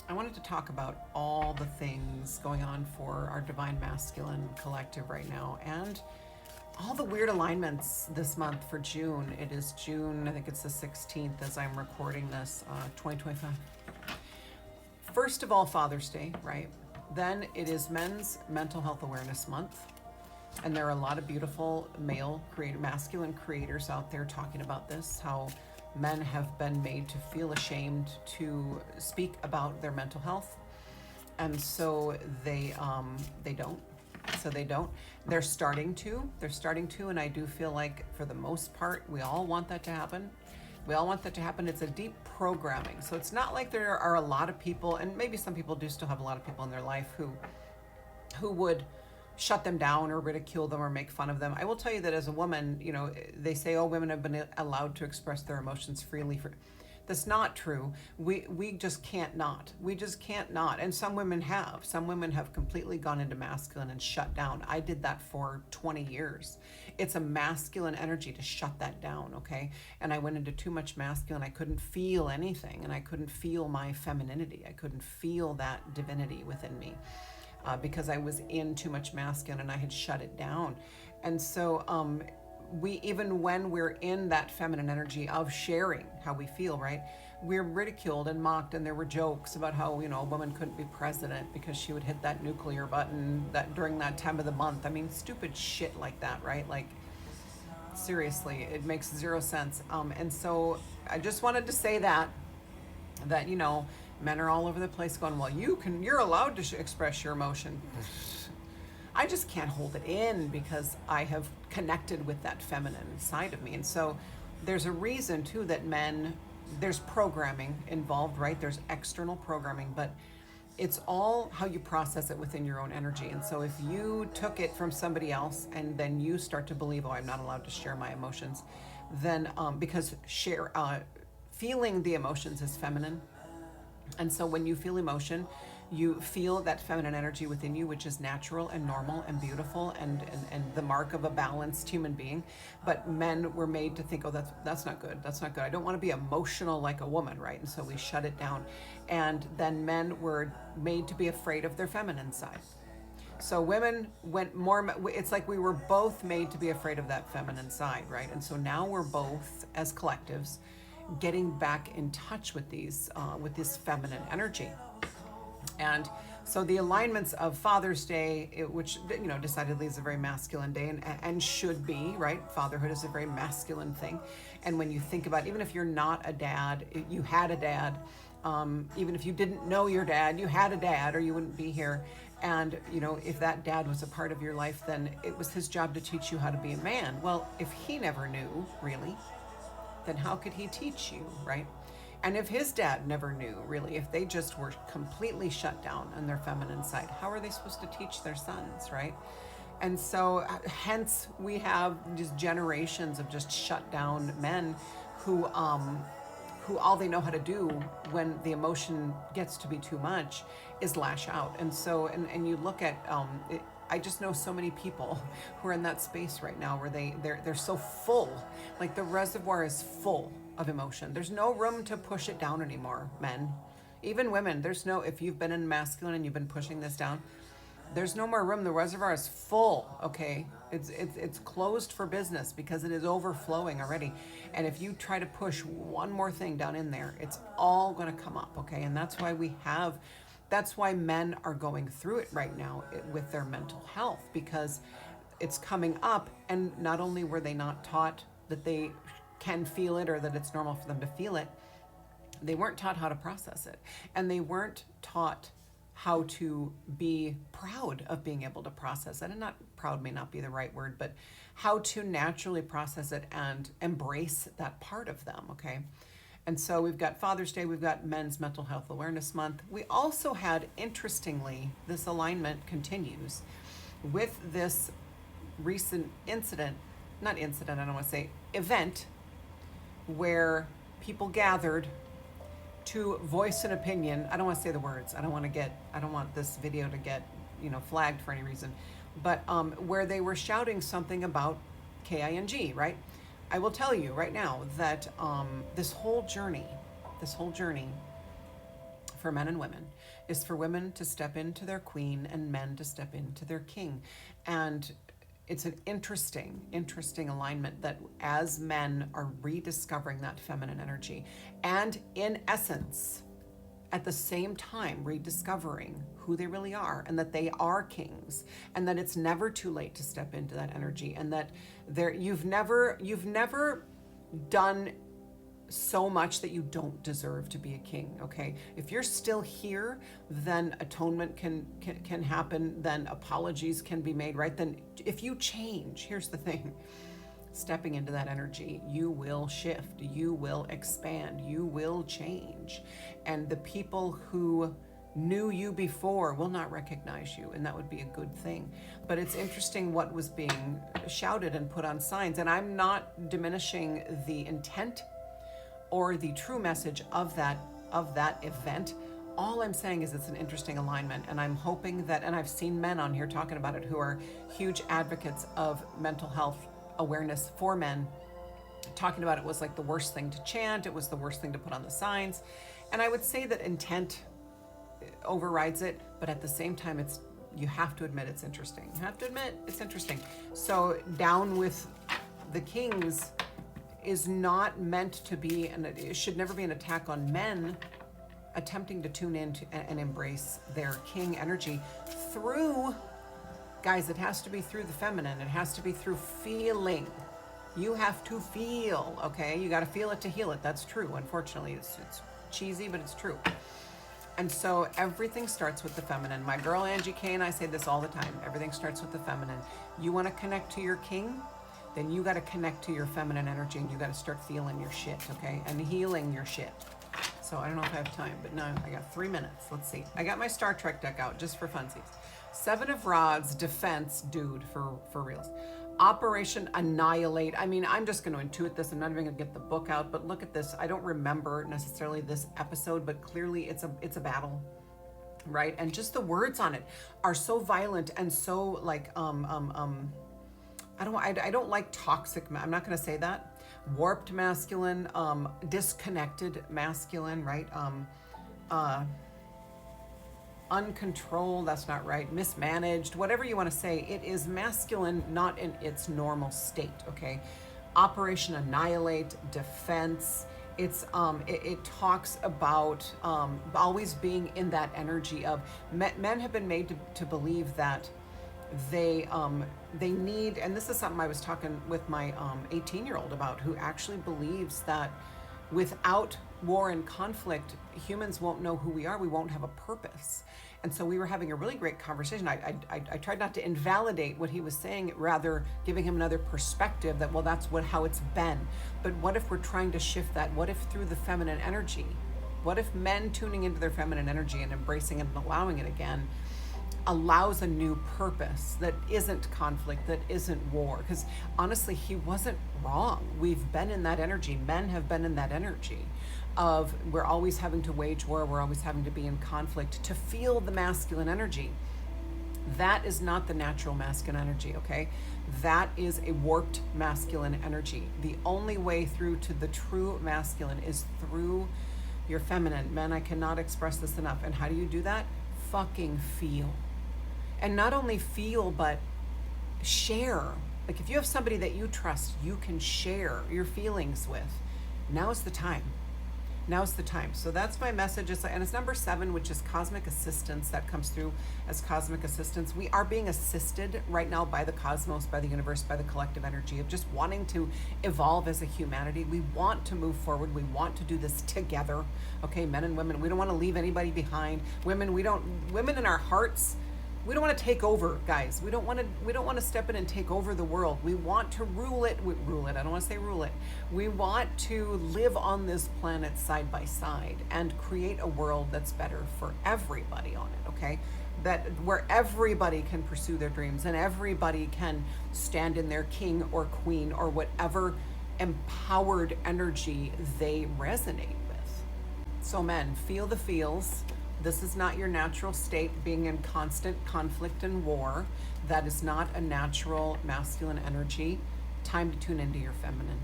I wanted to talk about all the things going on for our Divine Masculine Collective right now and all the weird alignments this month for June. It is June, I think it's the 16th as I'm recording this, 2025. First of all, Father's Day, right? Then it is Men's Mental Health Awareness Month. And there are a lot of beautiful masculine creators out there talking about this, how men have been made to feel ashamed to speak about their mental health. And so they don't. So they don't. They're starting to, and I do feel like for the most part, we all want that to happen. We all want that to happen. It's a deep programming. So it's not like there are a lot of people, and maybe some people do still have a lot of people in their life who would shut them down or ridicule them or make fun of them. I will tell you that as a woman, you know, they say, oh, women have been allowed to express their emotions freely. That's not true. We just can't not. We just can't not. And some women have. Some women have completely gone into masculine and shut down. I did that for 20 years. It's a masculine energy to shut that down, okay? And I went into too much masculine. I couldn't feel anything, and I couldn't feel my femininity. I couldn't feel that divinity within me. Because I was in too much masculine and I had shut it down. And so even when we're in that feminine energy of sharing how we feel, right, we're ridiculed and mocked, and there were jokes about how, you know, a woman couldn't be president because she would hit that nuclear button that during that time of the month. I mean, stupid shit like that, right? Like, seriously, it makes zero sense. And so I just wanted to say that, you know, men are all over the place going, well, you're allowed to express your emotion. I just can't hold it in because I have connected with that feminine side of me. And so there's a reason too that there's programming involved, right? There's external programming, but it's all how you process it within your own energy. And so if you took it from somebody else and then you start to believe, oh, I'm not allowed to share my emotions, then because feeling the emotions is feminine. And so when you feel emotion, you feel that feminine energy within you, which is natural and normal and beautiful and the mark of a balanced human being. But men were made to think, oh, that's not good. That's not good. I don't want to be emotional like a woman, right? And so we shut it down. And then men were made to be afraid of their feminine side. So women went more, it's like we were both made to be afraid of that feminine side, right? And so now we're both, as collectives, getting back in touch with with this feminine energy. And so the alignments of Father's Day, which, you know, decidedly is a very masculine day and should be, right? Fatherhood is a very masculine thing. And when you think about, even if you're not a dad, you had a dad, even if you didn't know your dad, you had a dad or you wouldn't be here. And, you know, if that dad was a part of your life, then it was his job to teach you how to be a man. Well, if he never knew, really, then how could he teach you, right? And if his dad never knew, really, if they just were completely shut down on their feminine side, how are they supposed to teach their sons, right? And so hence we have just generations of just shut down men who all they know how to do when the emotion gets to be too much is lash out. And so, and you look at, I just know so many people who are in that space right now where they're so full, like the reservoir is full of emotion. There's no room to push it down anymore, men. Even women, if you've been in masculine and you've been pushing this down, there's no more room. The reservoir is full, okay? It's closed for business because it is overflowing already. And if you try to push one more thing down in there, it's all gonna come up, okay? And that's why men are going through it right now with their mental health, because it's coming up. And not only were they not taught that they can feel it or that it's normal for them to feel it, they weren't taught how to process it. And they weren't taught how to be proud of being able to process it. And not proud may not be the right word, but how to naturally process it and embrace that part of them, okay? And so we've got Father's Day, we've got Men's Mental Health Awareness Month. We also had, interestingly, this alignment continues with this recent event where people gathered to voice an opinion. I don't want to say the words. I don't want this video to get, flagged for any reason. But where they were shouting something about KING, right? I will tell you right now that this whole journey for men and women is for women to step into their queen and men to step into their king. And it's an interesting alignment that as men are rediscovering that feminine energy and in essence, at the same time rediscovering who they really are and that they are kings and that it's never too late to step into that energy and that you've never done so much that you don't deserve to be a king, okay? If you're still here, then atonement can happen, then apologies can be made, right? Then if you change, here's the thing, stepping into that energy, you will shift, you will expand, you will change. And the people who knew you before will not recognize you, and that would be a good thing. But it's interesting what was being shouted and put on signs, and I'm not diminishing the intent or the true message of that event. All I'm saying is it's an interesting alignment, and I'm hoping that, and I've seen men on here talking about it who are huge advocates of mental health awareness for men, talking about it was like the worst thing to chant, it was the worst thing to put on the signs. And I would say that intent overrides it, but at the same time, you have to admit it's interesting. You have to admit it's interesting. So Down with the Kings is not meant to be, and it should never be an attack on men attempting to tune in and embrace their king energy through, guys, it has to be through the feminine. It has to be through feeling. You have to feel, okay? You got to feel it to heal it. That's true. Unfortunately, it's cheesy, but it's true. And so everything starts with the feminine. My girl Angie Kay and I say this all the time. Everything starts with the feminine. You want to connect to your king? Then you got to connect to your feminine energy and you got to start feeling your shit, okay? And healing your shit. So I don't know if I have time, but no, I got 3 minutes. Let's see. I got my Star Trek deck out just for funsies. 7 of Rods, defense, dude, for reals. Operation Annihilate. I mean, I'm just going to intuit this. I'm not even going to get the book out, but look at this. I don't remember necessarily this episode, but clearly it's a battle, right? And just the words on it are so violent and so like I don't like toxic. I'm not going to say that. Warped masculine, disconnected masculine, right? Uncontrolled, that's not right. Mismanaged, whatever you want to say. It is masculine, not in its normal state, okay? Operation Annihilate, defense. It talks about always being in that energy of men have been made to believe that they need, and this is something I was talking with my 18-year-old about, who actually believes that without war and conflict, humans won't know who we are. We won't have a purpose. And so we were having a really great conversation. I tried not to invalidate what he was saying, rather giving him another perspective that, well, that's how it's been. But what if we're trying to shift that? What if through the feminine energy? What if men tuning into their feminine energy and embracing it and allowing it again allows a new purpose that isn't conflict, that isn't war? Because honestly, he wasn't wrong. We've been in that energy. Men have been in that energy of we're always having to wage war, we're always having to be in conflict to feel the masculine energy. That is not the natural masculine energy, okay? That is a warped masculine energy. The only way through to the true masculine is through your feminine. Men, I cannot express this enough. And how do you do that? Fucking feel. And not only feel, but share. Like if you have somebody that you trust, you can share your feelings with. Now is the time. Now's the time. So that's my message. And it's number 7, which is cosmic assistance. That comes through as cosmic assistance. We are being assisted right now by the cosmos, by the universe, by the collective energy of just wanting to evolve as a humanity. We want to move forward. We want to do this together. Okay, men and women. We don't want to leave anybody behind. Women in our hearts, we don't want to take over, guys. We don't want to step in and take over the world. We want to rule it. I don't want to say rule it. We want to live on this planet side by side and create a world that's better for everybody on it, okay? That where everybody can pursue their dreams and everybody can stand in their king or queen or whatever empowered energy they resonate with. So men, feel the feels. This is not your natural state, being in constant conflict and war. That is not a natural masculine energy. Time to tune into your feminine.